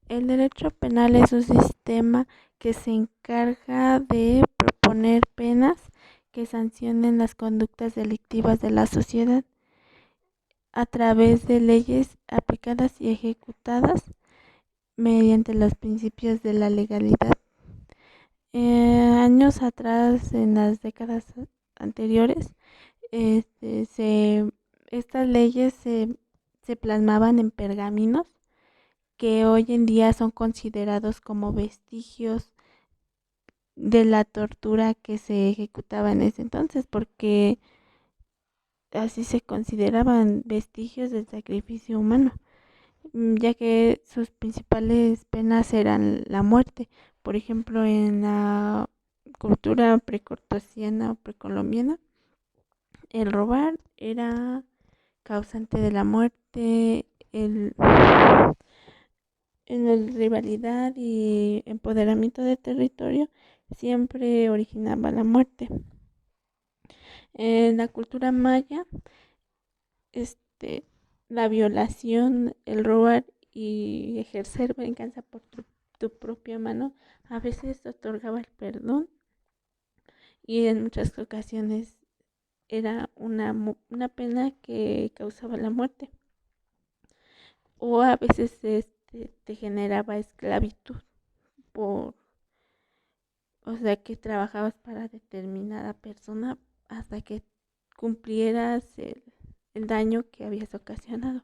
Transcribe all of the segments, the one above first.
El derecho penal es un sistema que se encarga de proponer penas que sancionen las conductas delictivas de la sociedad a través de leyes aplicadas y ejecutadas mediante los principios de la legalidad. Años atrás, en las décadas anteriores, este, se, estas leyes se plasmaban en pergaminos que hoy en día son considerados como vestigios de la tortura que se ejecutaba en ese entonces, porque así se consideraban vestigios del sacrificio humano, ya que sus principales penas eran la muerte. Por ejemplo, en la cultura precortesiana o precolombiana, el robar era causante de la muerte, en la rivalidad y empoderamiento de territorio siempre originaba la muerte. En la cultura maya, este, la violación, el robar y ejercer venganza por tu propia mano a veces otorgaba el perdón y en muchas ocasiones era una pena que causaba la muerte o a veces te generaba esclavitud por, o sea, que trabajabas para determinada persona hasta que cumplieras el daño que habías ocasionado.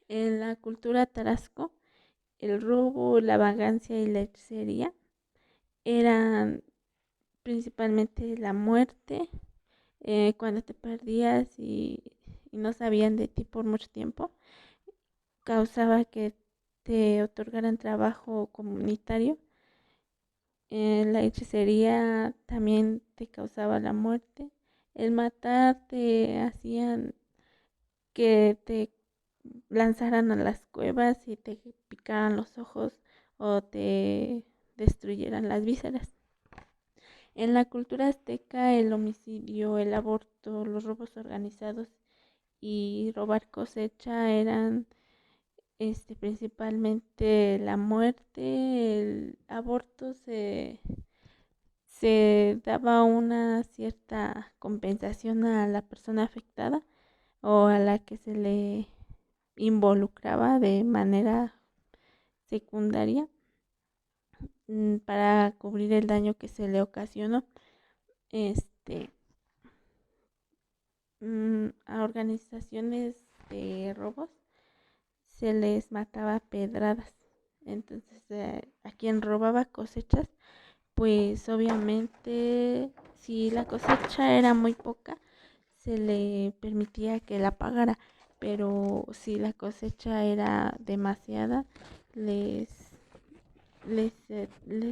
En la cultura tarasco, el robo, la vagancia y la hechicería eran principalmente la muerte, cuando te perdías y no sabían de ti por mucho tiempo, causaba que te otorgaran trabajo comunitario. La hechicería también te causaba la muerte. El matar te hacían que te lanzaran a las cuevas y te picaran los ojos o te destruyeran las vísceras. En la cultura azteca, el homicidio, el aborto, los robos organizados y robar cosecha eran principalmente la muerte. El aborto se daba una cierta compensación a la persona afectada o a la que se le involucraba de manera secundaria, para cubrir el daño que se le ocasionó. Este, a organizaciones de robos se les mataba a pedradas. Entonces, a quien robaba cosechas, pues obviamente si la cosecha era muy poca, se le permitía que la pagara, pero si la cosecha era demasiada, les, les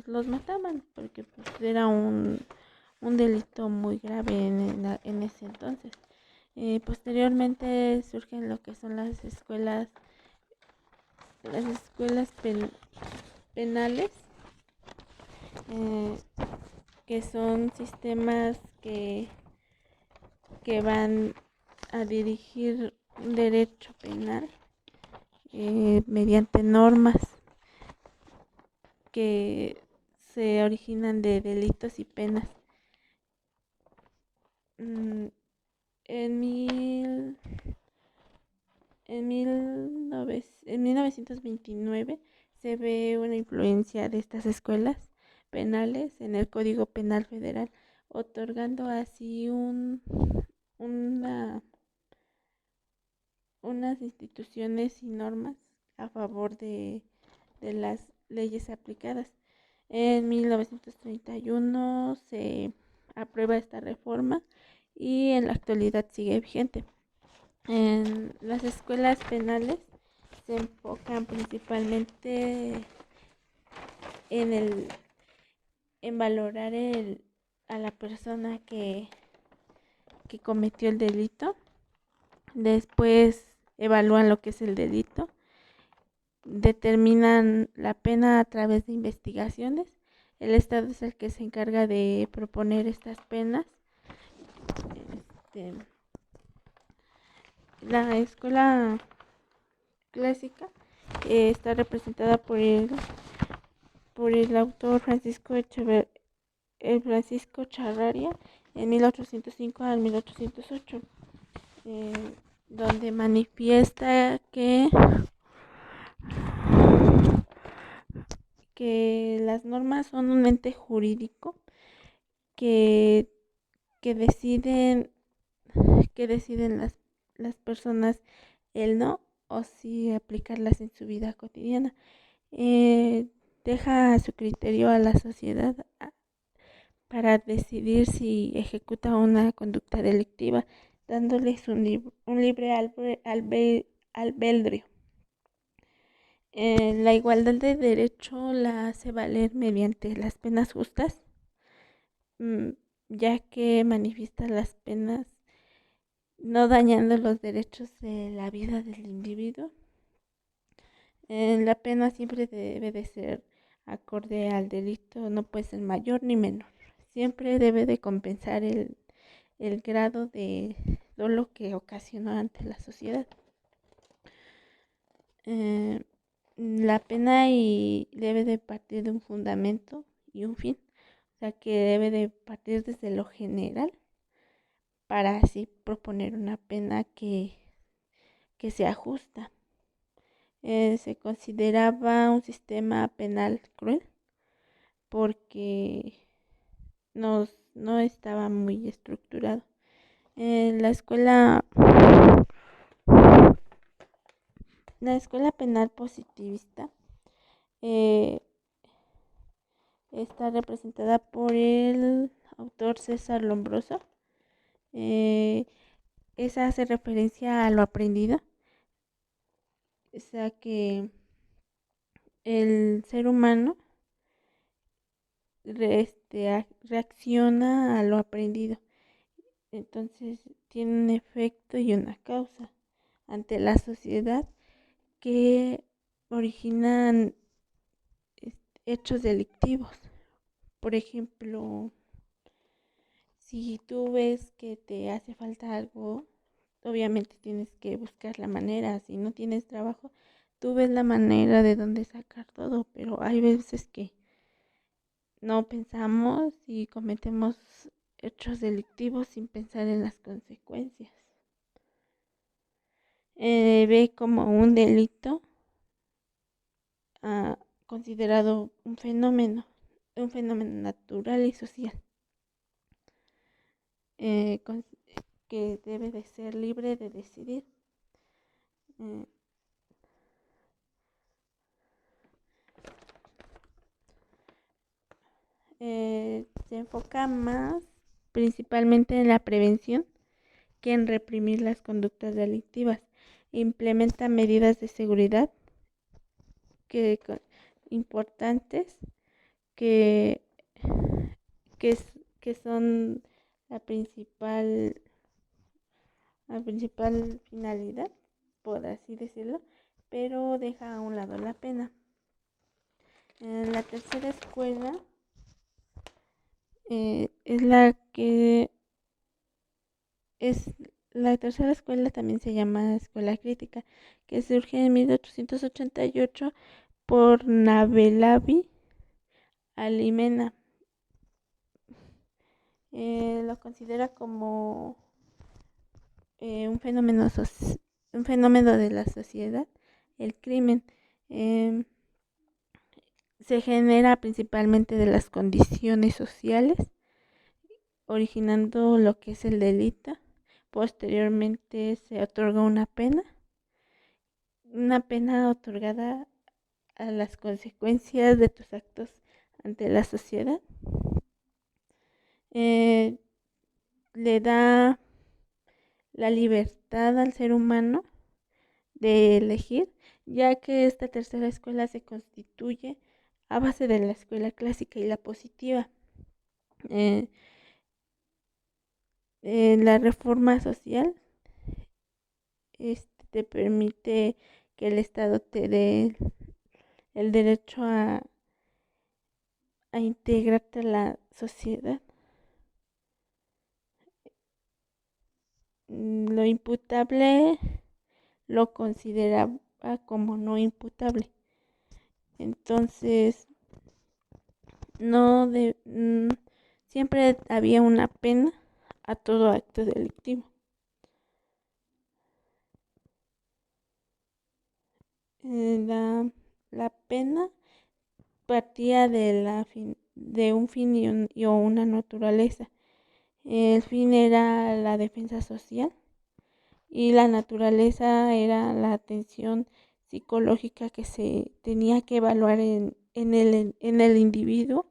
los mataban, porque pues, era un delito muy grave en ese entonces. Posteriormente surgen lo que son las escuelas penales, eh, que son sistemas que van a dirigir un derecho penal, mediante normas que se originan de delitos y penas. Mm, en, mil, en 1929 se ve una influencia de estas escuelas penales en el Código Penal Federal, otorgando así una, unas instituciones y normas a favor de las leyes aplicadas. En 1931 se aprueba esta reforma y en la actualidad sigue vigente. En las escuelas penales se enfocan principalmente en en valorar a la persona que cometió el delito. Después evalúan lo que es el delito, determinan la pena a través de investigaciones. El Estado es el que se encarga de proponer estas penas. Este, la escuela clásica está representada por el autor Francisco Charraria en 1805 al 1808, eh, donde manifiesta que las normas son un ente jurídico que, que deciden, que deciden las personas el no o si aplicarlas en su vida cotidiana. Eh, Deja a su criterio a la sociedad para decidir si ejecuta una conducta delictiva, dándoles un libre albedrío. La igualdad de derecho la hace valer mediante las penas justas, mm, ya que manifiesta las penas no dañando los derechos de la vida del individuo. La pena siempre debe de ser acorde al delito, no puede ser mayor ni menor. Siempre debe de compensar el grado de dolo que ocasionó ante la sociedad. La pena debe de partir de un fundamento y un fin, o sea que debe de partir desde lo general para así proponer una pena que sea justa. Se consideraba un sistema penal cruel porque no estaba muy estructurado. En la escuela penal positivista eh, está representada por el autor César Lombroso. Eh, Esa hace referencia a lo aprendido, o sea que el ser humano reacciona a lo aprendido. Entonces tiene un efecto y una causa ante la sociedad que originan hechos delictivos. Por ejemplo, si tú ves que te hace falta algo, obviamente tienes que buscar la manera. Si no tienes trabajo, tú ves la manera de dónde sacar todo, pero hay veces que no pensamos y cometemos hechos delictivos sin pensar en las consecuencias. Ve como un delito considerado un fenómeno natural y social, eh, con- que debe de ser libre de decidir. Eh, Se enfoca más principalmente en la prevención que en reprimir las conductas delictivas. Implementa medidas de seguridad que, importantes que, que son la principal finalidad, por así decirlo, pero deja a un lado la pena. La tercera escuela es la que es la tercera escuela, también se llama escuela crítica, que surge en 1888 por Navelavi Alimena. Lo considera como un fenómeno de la sociedad, el crimen. Eh, Se genera principalmente de las condiciones sociales, originando lo que es el delito. Posteriormente se otorga una pena otorgada a las consecuencias de tus actos ante la sociedad. Eh, Le da la libertad al ser humano de elegir, ya que esta tercera escuela se constituye a base de la escuela clásica y la positiva. Eh, la reforma social te permite que el Estado te dé el derecho a integrarte a la sociedad. Lo imputable lo considera como no imputable. Entonces, no de, siempre había una pena a todo acto delictivo. La pena partía de un fin o una naturaleza. El fin era la defensa social y la naturaleza era la atención psicológica que se tenía que evaluar en el individuo,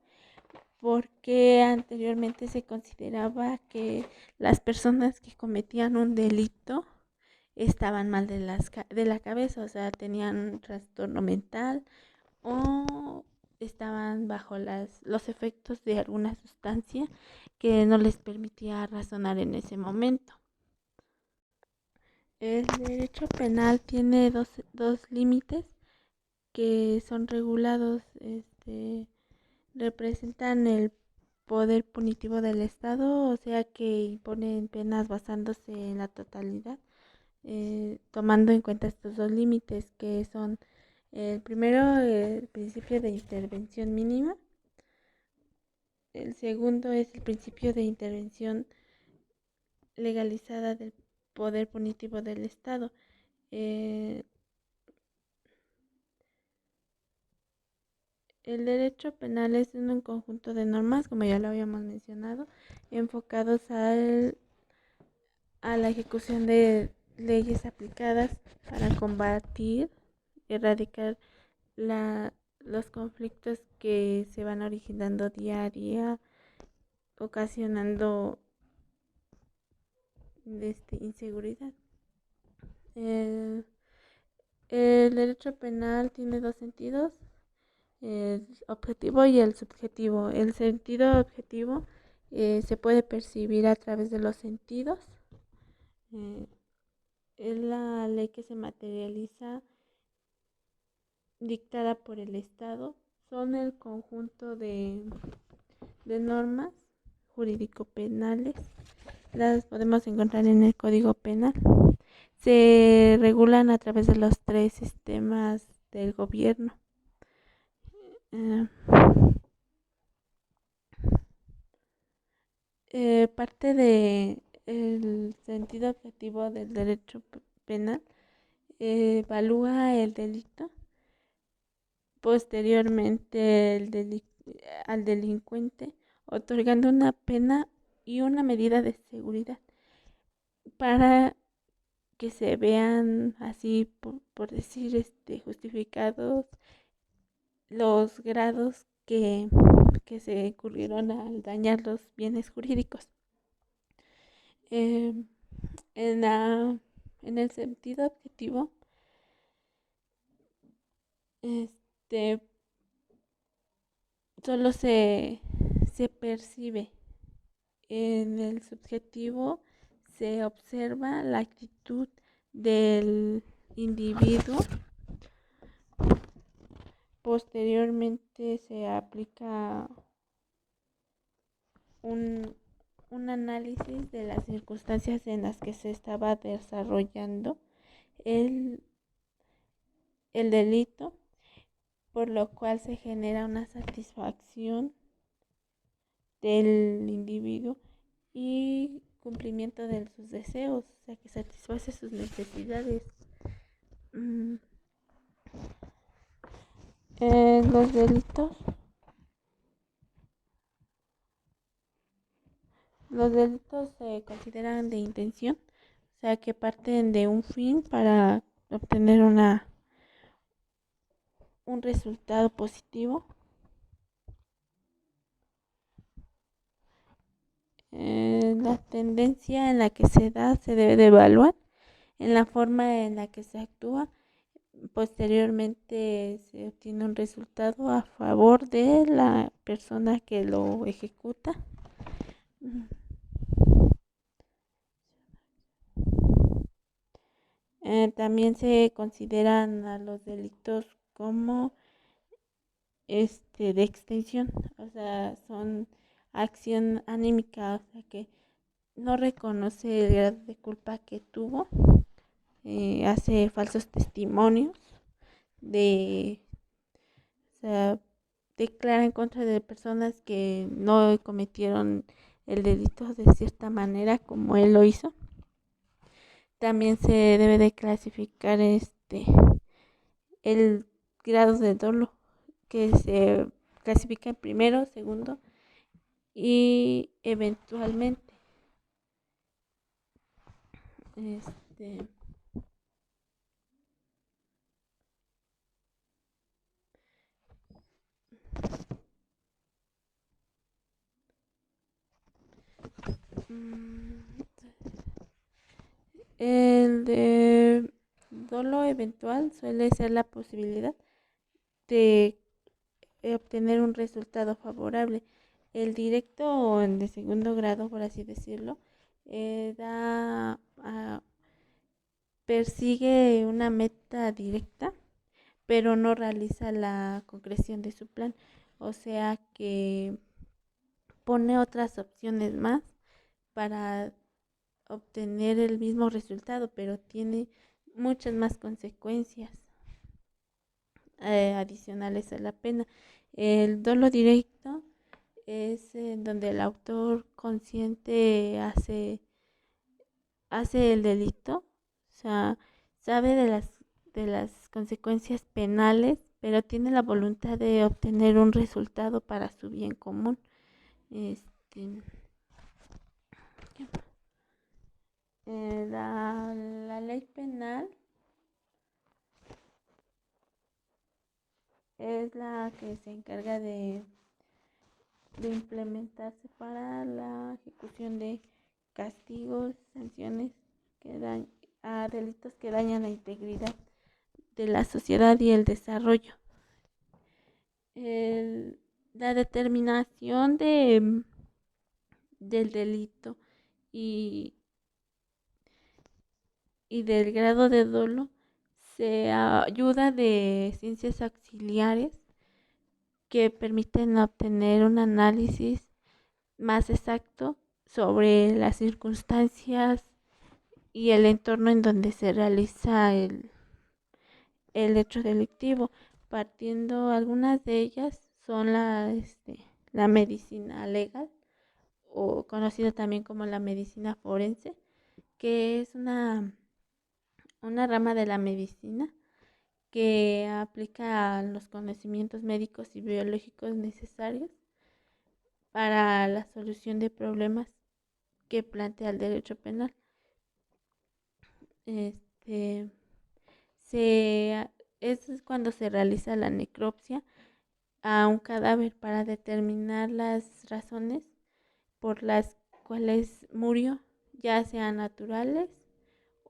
porque anteriormente se consideraba que las personas que cometían un delito estaban mal de la cabeza, o sea, tenían un trastorno mental o estaban bajo los efectos de alguna sustancia que no les permitía razonar en ese momento. El derecho penal tiene dos límites que son regulados, representan el poder punitivo del Estado, o sea que imponen penas basándose en la totalidad, tomando en cuenta estos dos límites que son el primero, el principio de intervención mínima. El segundo es el principio de intervención legalizada del poder punitivo del Estado. Eh, el derecho penal es un conjunto de normas, como ya lo habíamos mencionado, enfocados a la ejecución de leyes aplicadas para combatir, erradicar los conflictos que se van originando día a día, ocasionando inseguridad. El, el derecho penal tiene dos sentidos, el objetivo y el subjetivo. El sentido objetivo se puede percibir a través de los sentidos. Es la ley que se materializa dictada por el Estado. Son el conjunto de normas jurídico-penales. Las podemos encontrar en el Código Penal. Se regulan a través de los tres sistemas del gobierno. Parte de el sentido objetivo del derecho penal evalúa el delito, posteriormente al delincuente, otorgando una pena y una medida de seguridad para que se vean así, por decir, justificados los grados que se ocurrieron al dañar los bienes jurídicos. Eh, en, la, en el sentido objetivo, este, solo se percibe. En el subjetivo se observa la actitud del individuo. Posteriormente se aplica un análisis de las circunstancias en las que se estaba desarrollando el, el delito, por lo cual se genera una satisfacción del individuo y cumplimiento de sus deseos, o sea que satisface sus necesidades. Los delitos se consideran de intención, o sea que parten de un fin para obtener un resultado positivo. La tendencia en la que se da se debe de evaluar en la forma en la que se actúa. Posteriormente se obtiene un resultado a favor de la persona que lo ejecuta. También se consideran a los delitos como de extensión, o sea, son acción anímica, o sea que no reconoce el grado de culpa que tuvo hace falsos testimonios, de, o sea, declara en contra de personas que no cometieron el delito de cierta manera como él lo hizo. También se debe de clasificar el grado de dolo, que se clasifica en primero, segundo y eventualmente este el de dolo eventual suele ser la posibilidad de obtener un resultado favorable. El directo o el de segundo grado, por así decirlo, persigue una meta directa, pero no realiza la concreción de su plan. O sea que pone otras opciones más para obtener el mismo resultado, pero tiene muchas más consecuencias adicionales a la pena. El dolo directo es en donde el autor consciente hace el delito, o sea, sabe de las consecuencias penales, pero tiene la voluntad de obtener un resultado para su bien común. Este, la ley penal es la que se encarga de implementarse para la ejecución de castigos, sanciones que dan a delitos que dañan la integridad de la sociedad y el desarrollo. El- la determinación del delito y, y del grado de dolo se ayuda de ciencias auxiliares que permiten obtener un análisis más exacto sobre las circunstancias y el entorno en donde se realiza el hecho delictivo. Partiendo, algunas de ellas son la medicina legal, o conocida también como la medicina forense, que es una rama de la medicina que aplica los conocimientos médicos y biológicos necesarios para la solución de problemas que plantea el derecho penal. Este, se, es cuando se realiza la necropsia a un cadáver para determinar las razones por las cuales murió, ya sean naturales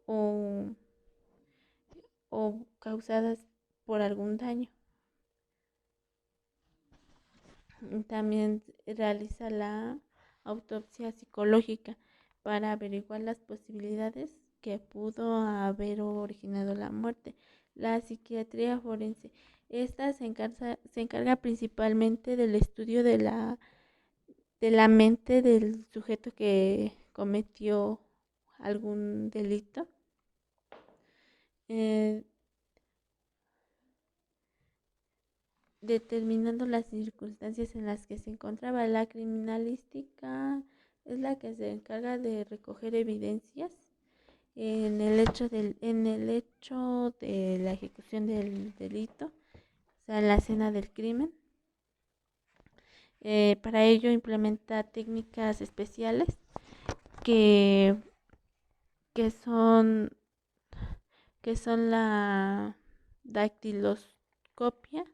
o, o causadas por algún daño. También realiza la autopsia psicológica para averiguar las posibilidades que pudo haber originado la muerte. La psiquiatría forense. Esta se encarga principalmente del estudio de la mente del sujeto que cometió algún delito. Eh, Determinando las circunstancias en las que se encontraba. La criminalística es la que se encarga de recoger evidencias en el hecho de la ejecución del delito, o sea, en la escena del crimen. Para ello implementa técnicas especiales que, que son que son la dactiloscopia,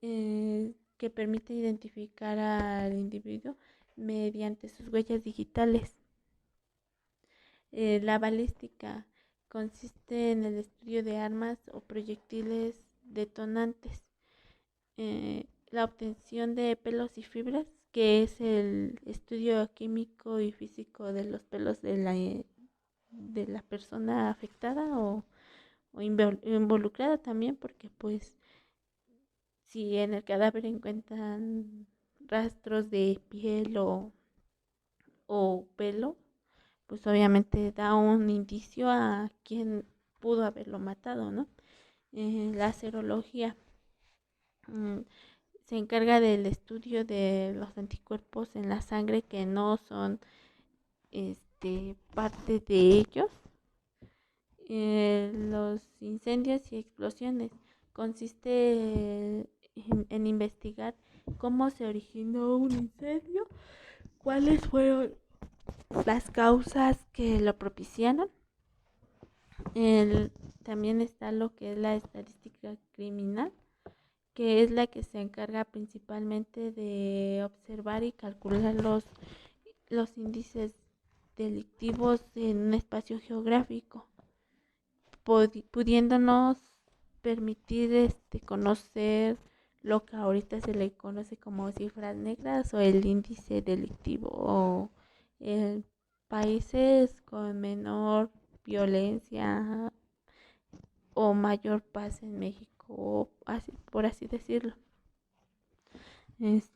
que permite identificar al individuo mediante sus huellas digitales. La balística consiste en el estudio de armas o proyectiles detonantes. La obtención de pelos y fibras, que es el estudio químico y físico de los pelos de la persona afectada o involucrada también, porque pues si en el cadáver encuentran rastros de piel o pelo, pues obviamente da un indicio a quién pudo haberlo matado, ¿no? La serología mm, se encarga del estudio de los anticuerpos en la sangre que no son parte de ellos. Los incendios y explosiones consiste en investigar cómo se originó un incendio, cuáles fueron las causas que lo propiciaron. También está lo que es la estadística criminal, que es la que se encarga principalmente de observar y calcular los índices delictivos en un espacio geográfico, pudiéndonos permitir conocer lo que ahorita se le conoce como cifras negras o el índice delictivo o países con menor violencia o mayor paz en México, así, por así decirlo. Es-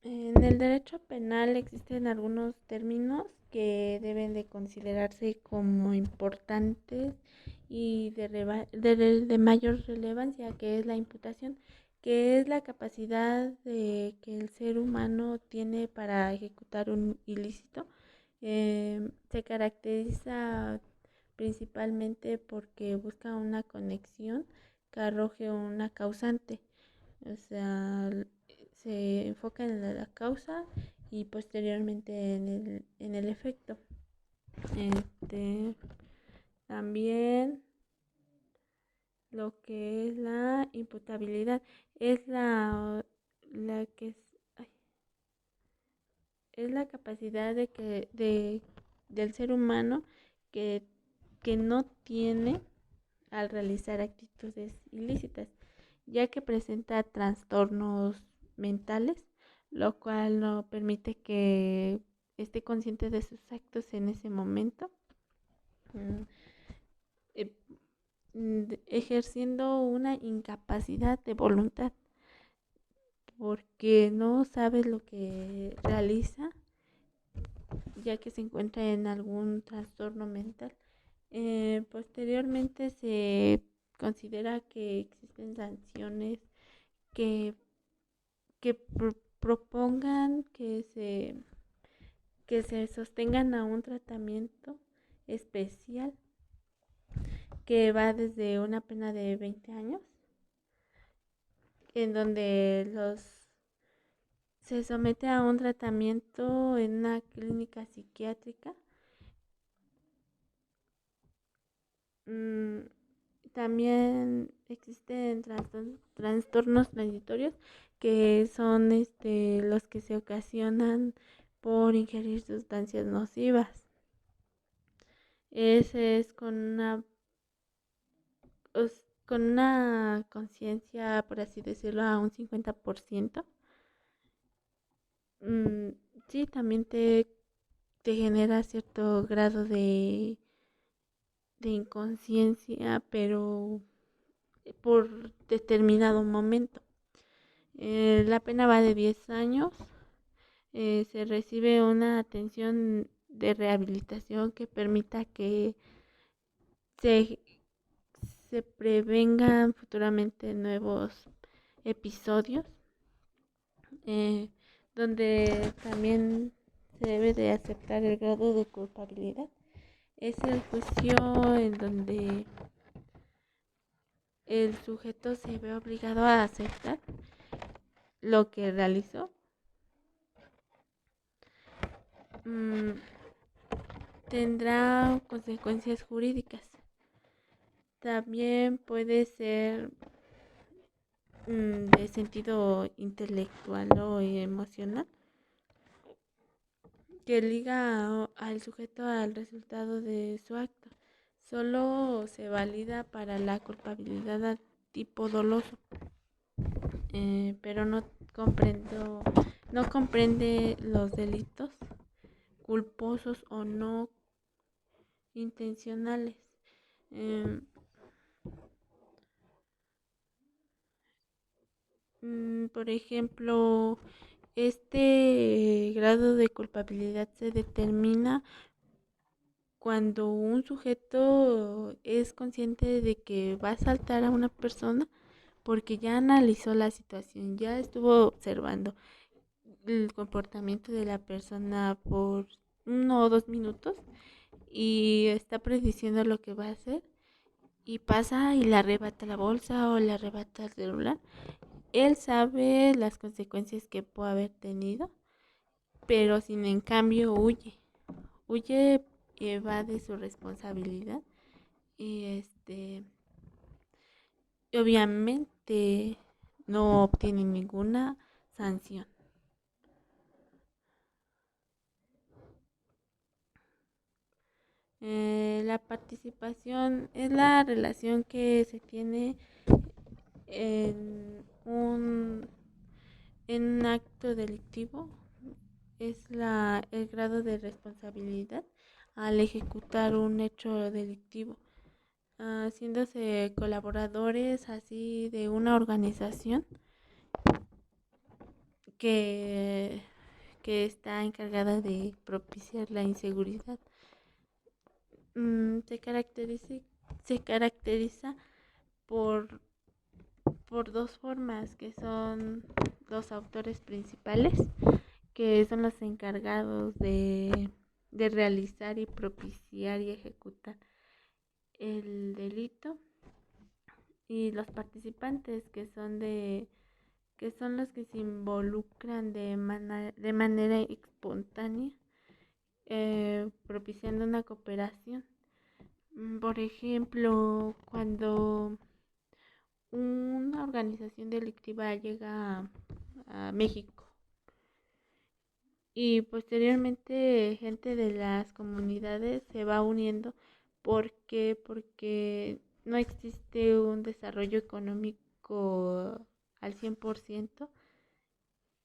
en el derecho penal existen algunos términos que deben de considerarse como importantes y de mayor relevancia, que es la imputación, que es la capacidad que el ser humano tiene para ejecutar un ilícito. Se caracteriza principalmente porque busca una conexión que arroje una causante. O sea, se enfoca en la causa y posteriormente en el efecto. Este, También lo que es la imputabilidad es la que ay, es la capacidad del ser humano que, que no tiene al realizar actitudes ilícitas, ya que presenta trastornos mentales, lo cual no permite que esté consciente de sus actos en ese momento, mm, eh, ejerciendo una incapacidad de voluntad, porque no sabe lo que realiza, ya que se encuentra en algún trastorno mental. Posteriormente se considera que existen sanciones que, propongan que se sostengan a un tratamiento especial que va desde una pena de 20 años, en donde se somete a un tratamiento en una clínica psiquiátrica. Mm, También existen trastornos transitorios que son los que se ocasionan por ingerir sustancias nocivas. Ese es con una conciencia, por así decirlo, a un 50%. Mm, sí, también te genera cierto grado de inconsciencia, pero por determinado momento. La pena va de 10 años. Se recibe una atención de rehabilitación que permita que se, se prevengan futuramente nuevos episodios, eh, donde también se debe de aceptar el grado de culpabilidad. Es el juicio en donde el sujeto se ve obligado a aceptar lo que realizó. Mm, Tendrá consecuencias jurídicas. También puede ser de sentido intelectual o emocional, que liga al sujeto al resultado de su acto. Solo se valida para la culpabilidad a tipo doloso, pero no comprende los delitos culposos o no intencionales. Eh, por ejemplo, este grado de culpabilidad se determina cuando un sujeto es consciente de que va a asaltar a una persona porque ya analizó la situación, ya estuvo observando el comportamiento de la persona por 1 o 2 minutos y está prediciendo lo que va a hacer y pasa y le arrebata la bolsa o le arrebata el celular. Él sabe las consecuencias que puede haber tenido, pero sin en cambio huye y evade su responsabilidad y obviamente no obtiene ninguna sanción. La participación es la relación que se tiene en un acto delictivo, es el grado de responsabilidad al ejecutar un hecho delictivo, haciéndose colaboradores así de una organización que, que está encargada de propiciar la inseguridad. Se caracteriza por, por dos formas, que son los autores principales, que son los encargados de realizar y propiciar y ejecutar el delito, y los participantes, que son los que se involucran de manera espontánea, propiciando una cooperación. Por ejemplo, cuando una organización delictiva llega a México y posteriormente gente de las comunidades se va uniendo. ¿Por qué? Porque no existe un desarrollo económico al 100%.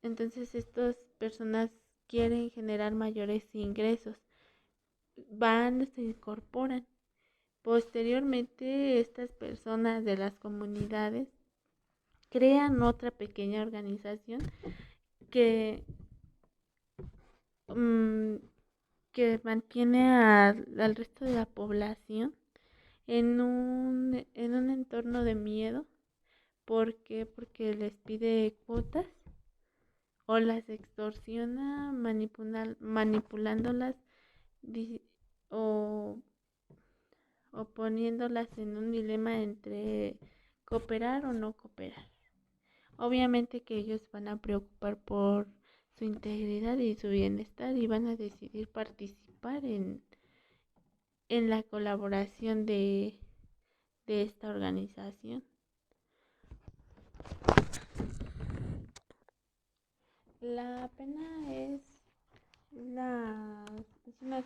Entonces estas personas quieren generar mayores ingresos, van, se incorporan. Posteriormente estas personas de las comunidades crean otra pequeña organización que, mm, que mantiene al resto de la población en un entorno de miedo. ¿Por qué? Porque les pide cuotas o las extorsiona manipulándolas o, o poniéndolas en un dilema entre cooperar o no cooperar. Obviamente que ellos van a preocupar por su integridad y su bienestar y van a decidir participar en la colaboración de esta organización. La pena es una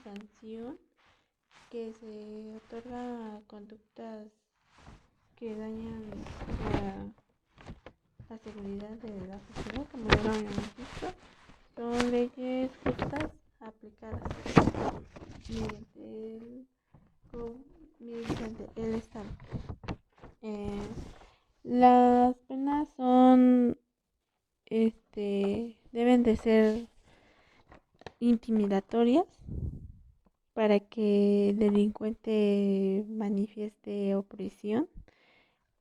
sanción que se otorga a conductas que dañan la seguridad de la sociedad, como ya lo habíamos visto. Son leyes justas aplicadas mediante el Estado. Eh, las penas deben de ser intimidatorias para que el delincuente manifieste opresión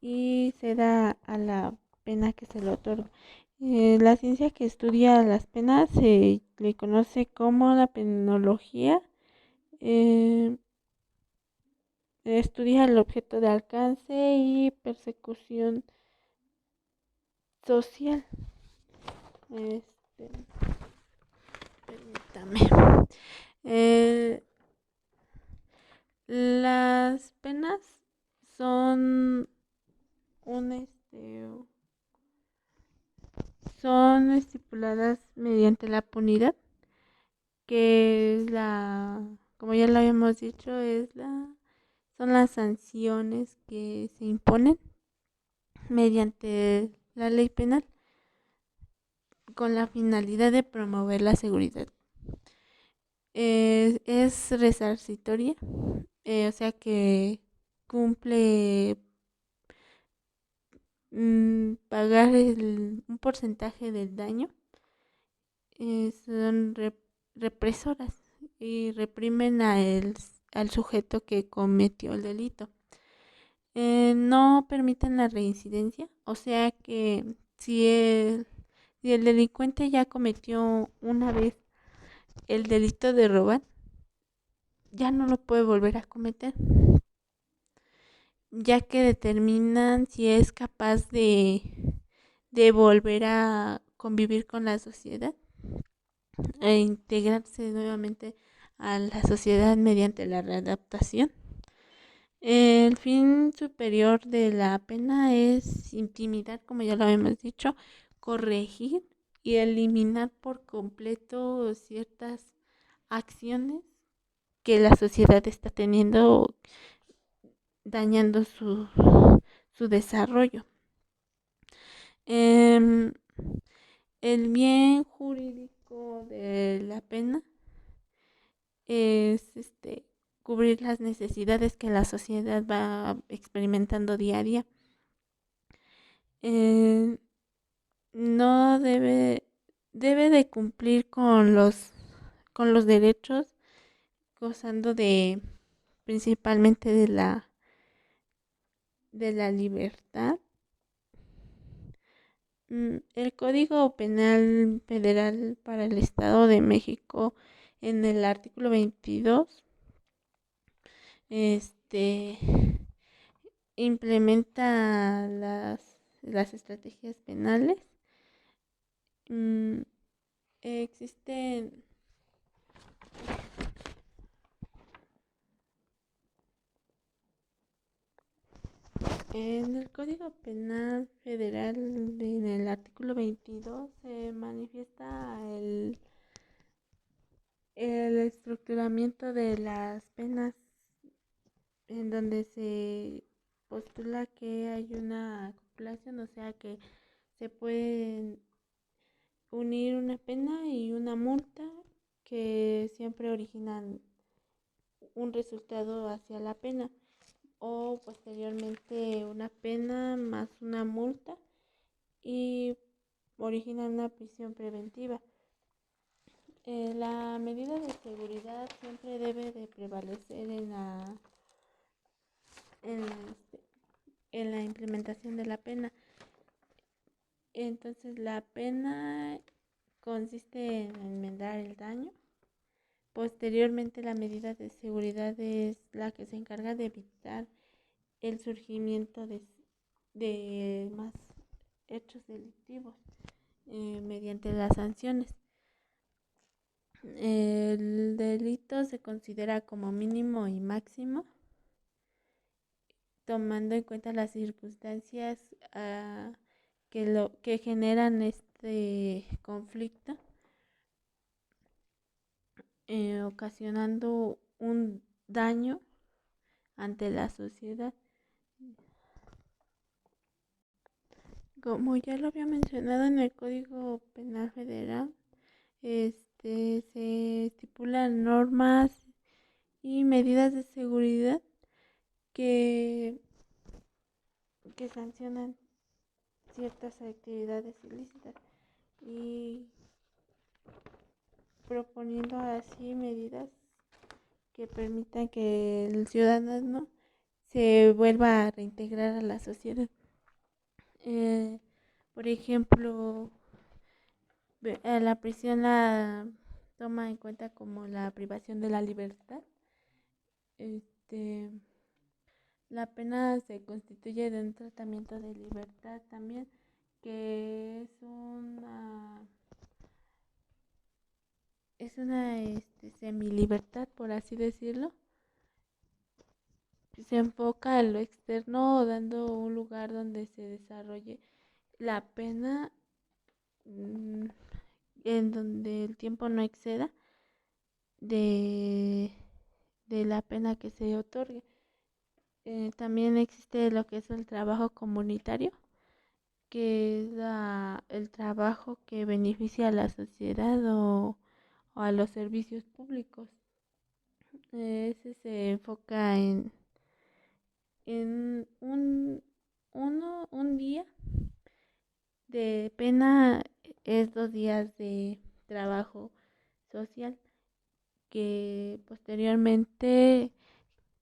y ceda a la pena que se le otorga. La ciencia que estudia las penas se le conoce como la penología. Eh, Estudia el objeto de alcance y persecución social. Este, Permítame. Eh, las penas son un son estipuladas mediante la punidad, que es como ya lo habíamos dicho, son las sanciones que se imponen mediante la ley penal con la finalidad de promover la seguridad. Es resarcitoria, o sea que cumple pagar un porcentaje del daño. Son represoras y reprimen al sujeto que cometió el delito. No permiten la reincidencia, o sea que si el delincuente ya cometió una vez el delito de robar, ya no lo puede volver a cometer, ya que determinan si es capaz de volver a convivir con la sociedad e integrarse nuevamente a la sociedad mediante la readaptación. El fin superior de la pena es intimidar, como ya lo habíamos dicho, corregir y eliminar por completo ciertas acciones que la sociedad está teniendo, dañando su desarrollo. Em, el bien jurídico de la pena es cubrir las necesidades que la sociedad va experimentando día a día. Eh, no debe de cumplir con los derechos, gozando de principalmente de la libertad. El Código Penal Federal para el Estado de México, en el artículo 22, este implementa las estrategias penales. Mm, existen en el Código Penal Federal, en el artículo 22, se manifiesta el estructuramiento de las penas, en donde se postula que hay una acumulación, o sea que se pueden unir una pena y una multa que siempre originan un resultado hacia la pena, o posteriormente una pena más una multa y originan una prisión preventiva. La medida de seguridad siempre debe de prevalecer en, en la implementación de la pena. Entonces la pena consiste en enmendar el daño. Posteriormente la medida de seguridad es la que se encarga de evitar el surgimiento de más hechos delictivos mediante las sanciones. El delito se considera como mínimo y máximo, tomando en cuenta las circunstancias que generan este conflicto, ocasionando un daño ante la sociedad. Como ya lo había mencionado, en el Código Penal Federal, se estipulan normas y medidas de seguridad que, que sancionan ciertas actividades ilícitas y proponiendo así medidas que permitan que el ciudadano se vuelva a reintegrar a la sociedad. Eh, por ejemplo, la prisión la toma en cuenta como la privación de la libertad. Este, la pena se constituye de un tratamiento de libertad también, que es una semilibertad, por así decirlo. Se enfoca en lo externo, dando un lugar donde se desarrolle la pena, en donde el tiempo no exceda de, de la pena que se otorgue. También existe lo que es el trabajo comunitario, que es el trabajo que beneficia a la sociedad o a los servicios públicos. Ese se enfoca en un día de pena, es 2 días de trabajo social, que posteriormente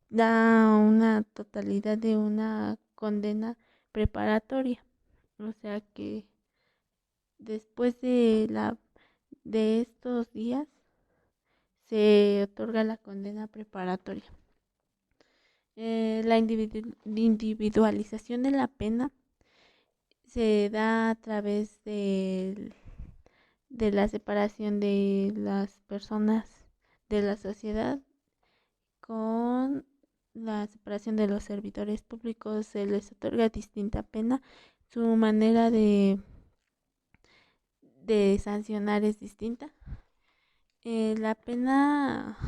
da una totalidad de una condena preparatoria. O sea que después de estos días se otorga la condena preparatoria. La individualización de la pena se da a través de la separación de las personas de la sociedad con la separación de los servidores públicos. Se les otorga distinta pena. Su manera de sancionar es distinta. La pena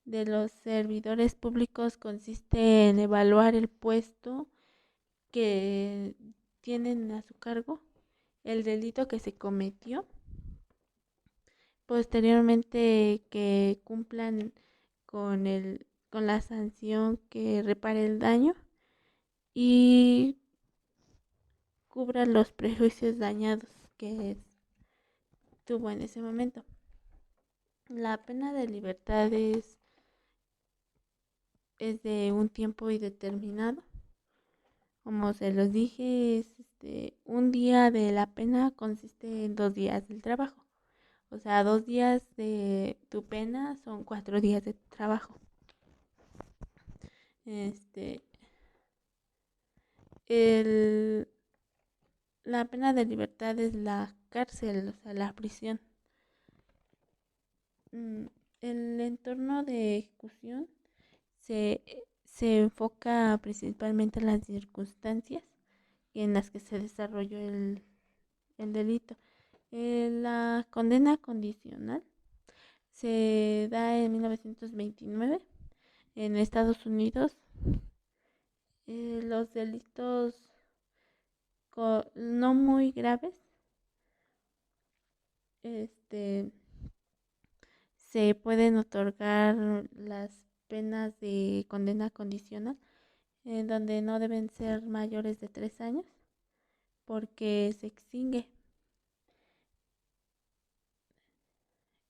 de los servidores públicos consiste en evaluar el puesto que tienen a su cargo, el delito que se cometió, posteriormente que cumplan con la sanción que repare el daño y cubra los prejuicios dañados que tuvo en ese momento. La pena de libertad es de un tiempo indeterminado. Como se los dije, un día de la pena consiste en 2 días del trabajo. O sea, 2 días de tu pena son 4 días de trabajo. Este, el, la pena de libertad es la cárcel, o sea, la prisión. El entorno de ejecución se, se enfoca principalmente en las circunstancias en las que se desarrolló el delito. La condena condicional se da en 1929 en Estados Unidos. Los delitos no muy graves se pueden otorgar las penas de condena condicional, en donde no deben ser mayores de 3 años porque se extingue.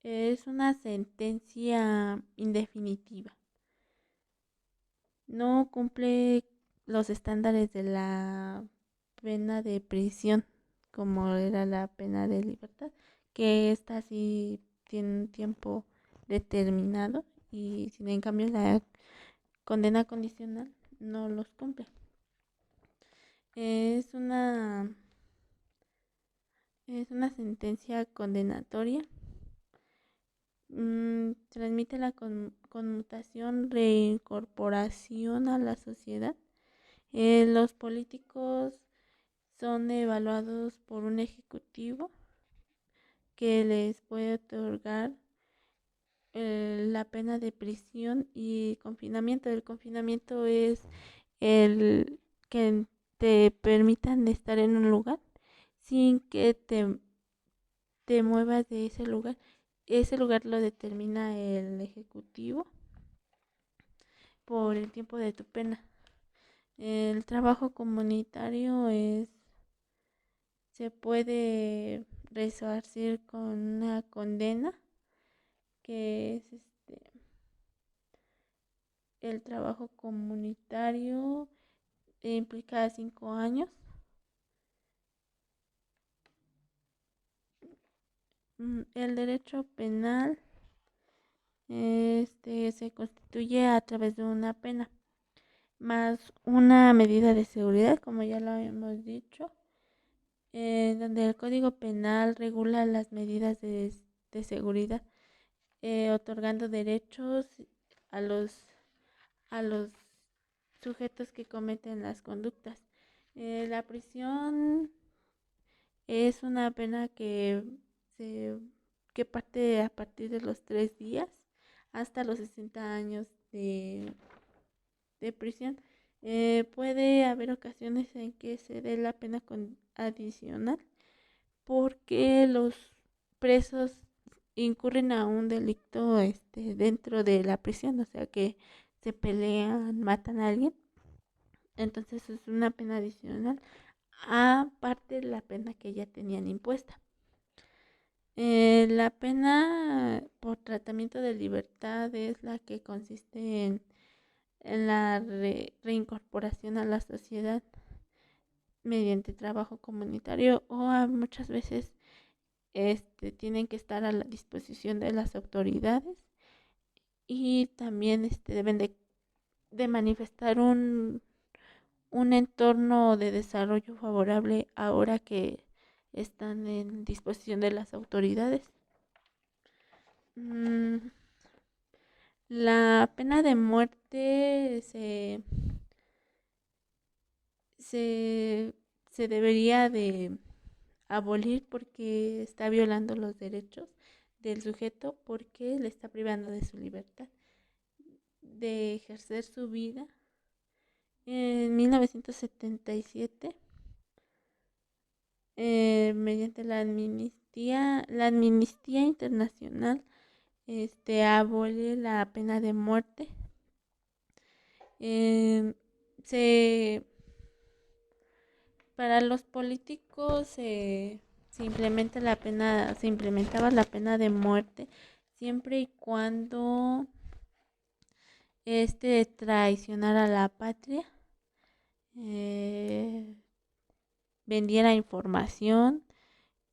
Es una sentencia indefinitiva. No cumple los estándares de la pena de prisión, como era la pena de libertad, que esta sí tiene un tiempo determinado y sin en cambio la condena condicional no los cumple. Es una sentencia condenatoria. Transmite la conmutación, reincorporación a la sociedad. Los políticos son evaluados por un ejecutivo que les puede otorgar la pena de prisión y confinamiento. El confinamiento es el que te permitan estar en un lugar sin que te muevas de ese lugar. Ese lugar lo determina el ejecutivo por el tiempo de tu pena. El trabajo comunitario se puede resarcir con una condena, que es el trabajo comunitario implica 5 años. El derecho penal se constituye a través de una pena más una medida de seguridad, como ya lo habíamos dicho, donde el Código Penal regula las medidas de seguridad, otorgando derechos a los sujetos que cometen las conductas. La prisión es una pena que parte a partir de los 3 días hasta los 60 años de prisión. Puede haber ocasiones en que se dé la pena adicional porque los presos incurren a un delito dentro de la prisión, o sea que se pelean, matan a alguien. Entonces es una pena adicional aparte de la pena que ya tenían impuesta. La pena por tratamiento de libertad es la que consiste en en la reincorporación a la sociedad mediante trabajo comunitario o muchas veces tienen que estar a la disposición de las autoridades y también deben de manifestar un entorno de desarrollo favorable ahora que están en disposición de las autoridades. La pena de muerte se, se debería de abolir porque está violando los derechos del sujeto, porque le está privando de su libertad de ejercer su vida. En 1977, mediante la amnistía internacional, abole la pena de muerte. Se Para los políticos se implementaba la pena de muerte siempre y cuando traicionara a la patria, eh, vendiera información,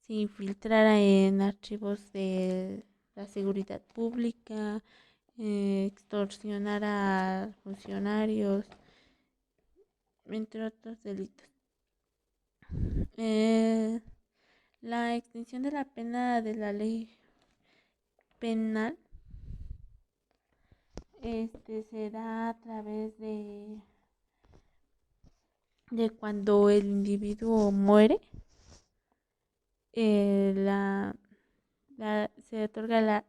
se infiltrara en archivos de la seguridad pública, extorsionara a funcionarios, entre otros delitos. La extinción de la pena de la ley penal se da a través de cuando el individuo muere, se otorga la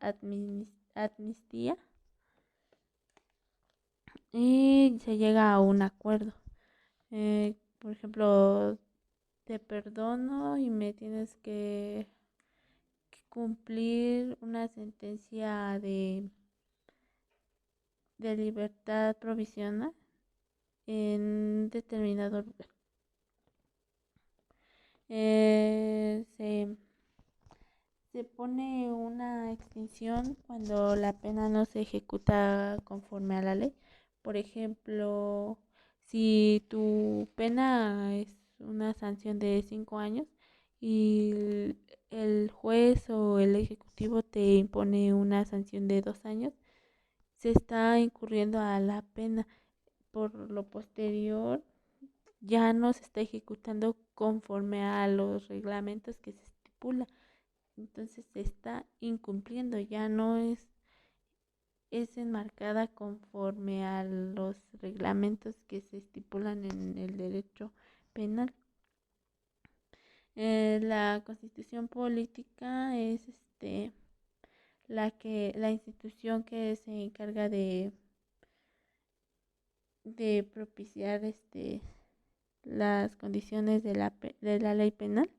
amnistía y se llega a un acuerdo. Por ejemplo, te perdono y me tienes que cumplir una sentencia de libertad provisional en determinado lugar. Se pone una extinción cuando la pena no se ejecuta conforme a la ley. Por ejemplo, si tu pena es una sanción de 5 años y el juez o el ejecutivo te impone una sanción de 2 años, se está incurriendo a la pena. Por lo posterior, ya no se está ejecutando conforme a los reglamentos que se estipula. Entonces se está incumpliendo, ya no es enmarcada conforme a los reglamentos que se estipulan en el derecho penal. La Constitución política es la institución que se encarga de propiciar las condiciones de la ley penal,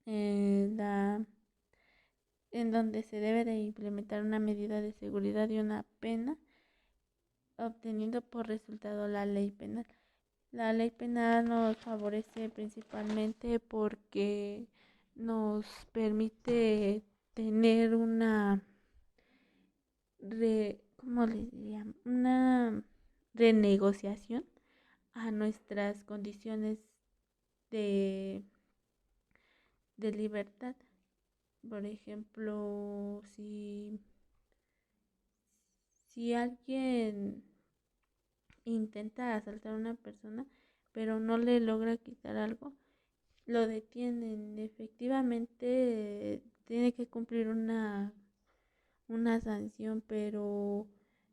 en donde se debe de implementar una medida de seguridad y una pena, obteniendo por resultado la ley penal. La ley penal nos favorece principalmente porque nos permite tener ¿cómo les diría? Una renegociación a nuestras condiciones de, de libertad. Por ejemplo, si alguien intenta asaltar a una persona, pero no le logra quitar algo, lo detienen. Efectivamente, tiene que cumplir una sanción, pero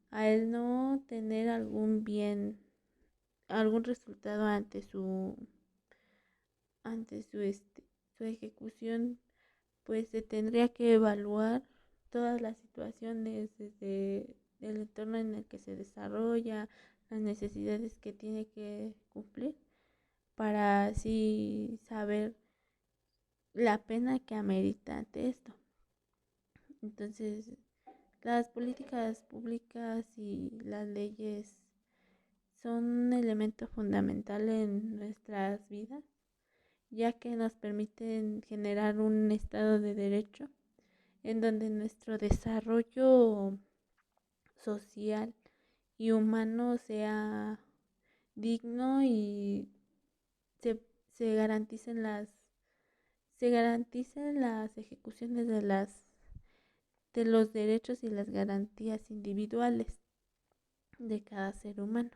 a él no tener algún bien, algún resultado su ejecución, pues se tendría que evaluar todas las situaciones desde el entorno en el que se desarrolla, las necesidades que tiene que cumplir, para así saber la pena que amerita ante esto. Entonces, las políticas públicas y las leyes son un elemento fundamental en nuestras vidas, ya que nos permiten generar un estado de derecho en donde nuestro desarrollo social y humano sea digno y se, se garanticen las ejecuciones de los derechos y las garantías individuales de cada ser humano.